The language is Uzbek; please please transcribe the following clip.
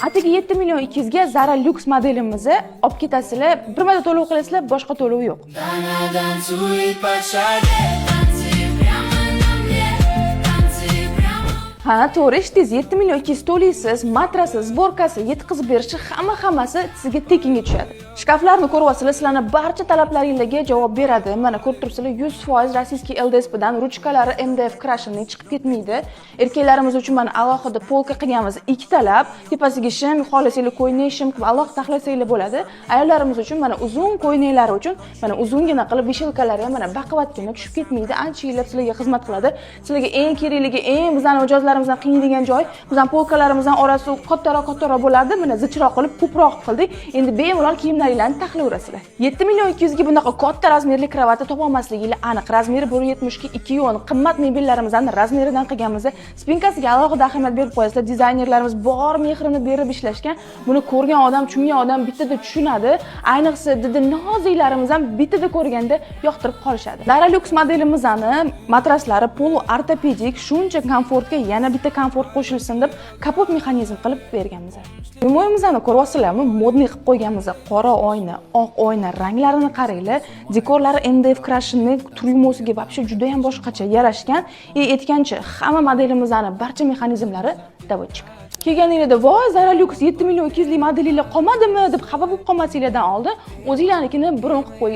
Atigi 7 million 200 ga Zara Lux modelimizni olib ketasizlar. Bir marta to'lov qilasizlar, boshqa to'lov yo'q. Ha, to'g'ri eshitdingiz. 7 million 200 to'laysiz, matrasi, sborkasi, yetkazib berishi hammasi sizga tekinga tushadi. Shkaflarni ko'ryapsizlar, sizlarning barcha talablaringizga javob beradi. Mana ko'rib turibsizlar, 100% rossiyskiy LDSPdan ruchkalari MDF krashenli chiqib ketmaydi. Erkaklarimiz uchun mana alohida polka qilganmiz, ikkitalab, tepasiga shim, xohlasanglar ko'ynak shim qilib alohida taxlasanglar bo'ladi. Ayollarimiz uchun mana uzun ko'ynaklari uchun mana uzungina qilib vishelkalari ham mana baquvvatgina tushib ketmaydi. Ancha yillar sizlarga xizmat qiladi. Sizlarga eng kerakligi, eng bizning mijozlarimizdan qiynaydigan joy, bizning polkalarimizdan orasi kattaroq bo'lardi. Mana zichroq qilib ko'proq qildik. Endi bemalol kiyimlaringizni taxlayverasizlar. 7 million 200 ga bunaqa katta razmerli kravatni topa olmasligingiz aniq. Razmeri 1.70 ga 2 yon. Qimmat mebellarimizdan razmeridan qilganmiz. Spinkasiga alohida ahamiyat berib qo'yasizlar. Dizaynerlarimiz bor mehrini berib ishlashgan. Buni ko'rgan odam, tushungan odam bittada tushunadi. Ayniqsa didi noziklarimiz ham bittada ko'rganda yoqtirib qolishadi. Zara Lux modelimizning matraslari polu ortopedik, shuncha komfortga yana bitta komfort qo'shilsin deb kapot mexanizm qilib berganmiz. Umoyimizni ko'ryapsizlarmi? Modniy qilib qo'yganmiz. Qora oyna, oq oyna, ranglarini qaranglar. Dekorlari MDF krashenning tuymosiga вообще juda ham boshqacha yarashgan. Aytgancha, hamma modelimizning barcha mexanizmlari davodchik. Kelganingizda voy Zara Lux 7 million 200 lik modelinglar qolmadimi deb xafa bo'lib qolmasinglardan oldin o'zinglarnikini burun qilib qo'ying.